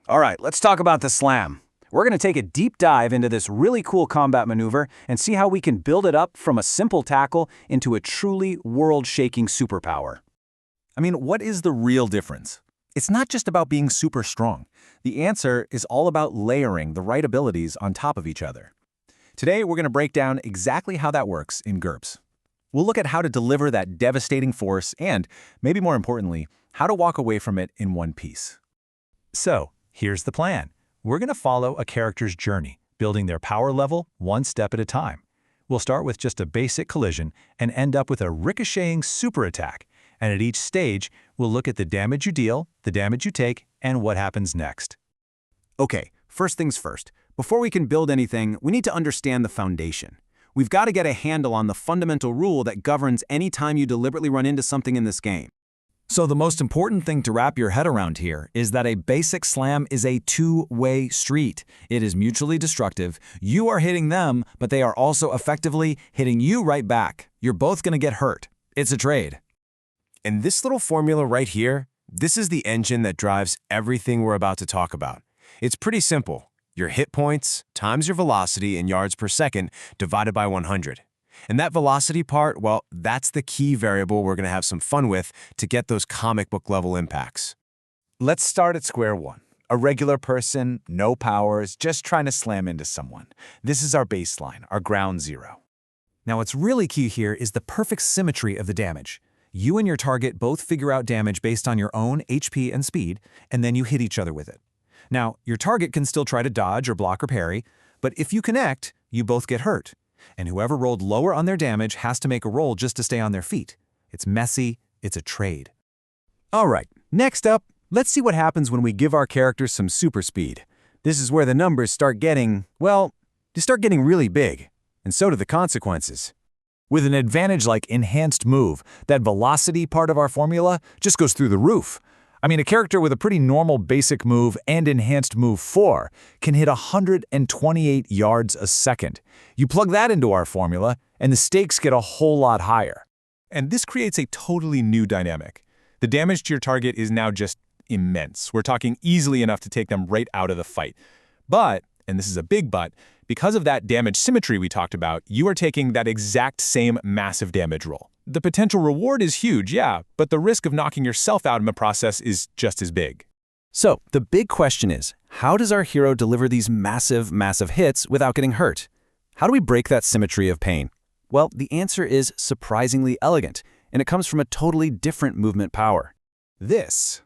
All right, let's talk about the slam. We're going to take a deep dive into this really cool combat maneuver and see how we can build it up from a simple tackle into a truly world-shaking superpower. I mean, what is the real difference? It's not just about being super strong. The answer is all about layering the right abilities on top of each other. Today, we're going to break down exactly how that works in GURPS. We'll look at how to deliver that devastating force and, maybe more importantly, how to walk away from it in one piece. So, here's the plan. We're going to follow a character's journey, building their power level one step at a time. We'll start with just a basic collision and end up with a ricocheting super attack. And at each stage, we'll look at the damage you deal, the damage you take, and what happens next. Okay, first things first. Before we can build anything, we need to understand the foundation. We've got to get a handle on the fundamental rule that governs any time you deliberately run into something in this game. So the most important thing to wrap your head around here is that a basic slam is a two-way street. It is mutually destructive. You are hitting them, but they are also effectively hitting you right back. You're both going to get hurt. It's a trade. And this little formula right here, this is the engine that drives everything we're about to talk about. It's pretty simple. Your hit points times your velocity in yards per second divided by 100. And that velocity part, well, that's the key variable we're going to have some fun with to get those comic book level impacts. Let's start at square one. A regular person, no powers, just trying to slam into someone. This is our baseline, our ground zero. Now, what's really key here is the perfect symmetry of the damage. You and your target both figure out damage based on your own HP and speed, and then you hit each other with it. Now, your target can still try to dodge or block or parry, but if you connect, you both get hurt. And whoever rolled lower on their damage has to make a roll just to stay on their feet. It's messy, it's a trade. All right, next up, let's see what happens when we give our characters some super speed. This is where the numbers start getting, well, they start getting really big. And so do the consequences. With an advantage like enhanced move, that velocity part of our formula just goes through the roof. I mean, a character with a pretty normal basic move and enhanced move 4 can hit 128 yards a second. You plug that into our formula, and the stakes get a whole lot higher. And this creates a totally new dynamic. The damage to your target is now just immense. We're talking easily enough to take them right out of the fight. But, and this is a big but, because of that damage symmetry we talked about, you are taking that exact same massive damage roll. The potential reward is huge, yeah, but the risk of knocking yourself out in the process is just as big. So, the big question is, how does our hero deliver these massive hits without getting hurt? How do we break that symmetry of pain? Well, the answer is surprisingly elegant, and it comes from a totally different movement power. This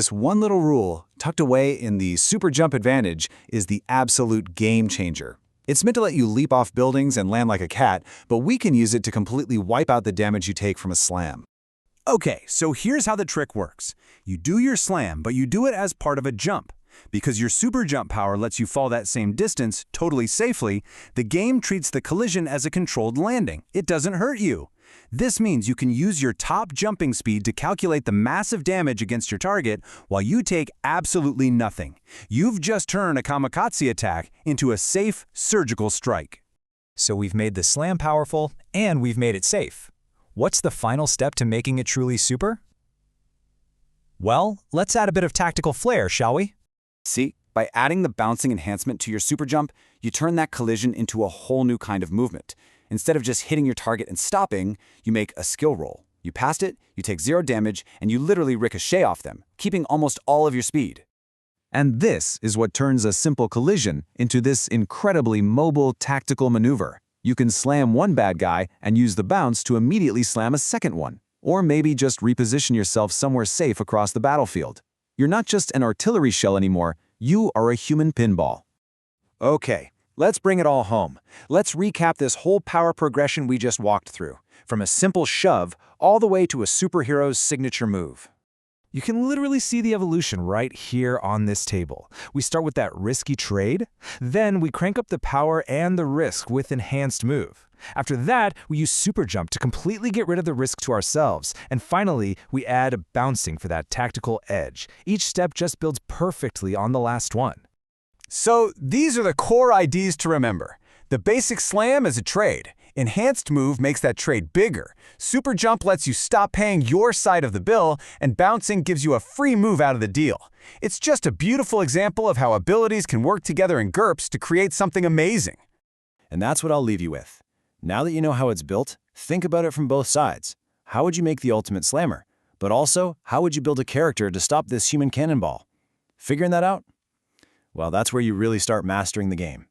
one little rule, tucked away in the super jump advantage, is the absolute game changer. It's meant to let you leap off buildings and land like a cat, but we can use it to completely wipe out the damage you take from a slam. Okay, so here's how the trick works. You do your slam, but you do it as part of a jump. Because your super jump power lets you fall that same distance totally safely, the game treats the collision as a controlled landing. It doesn't hurt you. This means you can use your top jumping speed to calculate the massive damage against your target while you take absolutely nothing. You've just turned a kamikaze attack into a safe surgical strike. So we've made the slam powerful, and we've made it safe. What's the final step to making it truly super? Well, let's add a bit of tactical flair, shall we? See, by adding the bouncing enhancement to your super jump, you turn that collision into a whole new kind of movement. Instead of just hitting your target and stopping, you make a skill roll. You passed it, you take 0 damage, and you literally ricochet off them, keeping almost all of your speed. And this is what turns a simple collision into this incredibly mobile tactical maneuver. You can slam one bad guy and use the bounce to immediately slam a second one. Or maybe just reposition yourself somewhere safe across the battlefield. You're not just an artillery shell anymore, you are a human pinball. Okay, let's bring it all home. Let's recap this whole power progression we just walked through, from a simple shove all the way to a superhero's signature move. You can literally see the evolution right here on this table. We start with that risky trade, then we crank up the power and the risk with enhanced move. After that, we use super jump to completely get rid of the risk to ourselves. And finally, we add bouncing for that tactical edge. Each step just builds perfectly on the last one. So these are the core ideas to remember. The basic slam is a trade. Enhanced Move makes that trade bigger. Super Jump lets you stop paying your side of the bill, and Bouncing gives you a free move out of the deal. It's just a beautiful example of how abilities can work together in GURPS to create something amazing. And that's what I'll leave you with. Now that you know how it's built, think about it from both sides. How would you make the ultimate slammer? But also, how would you build a character to stop this human cannonball? Figuring that out? Well, that's where you really start mastering the game.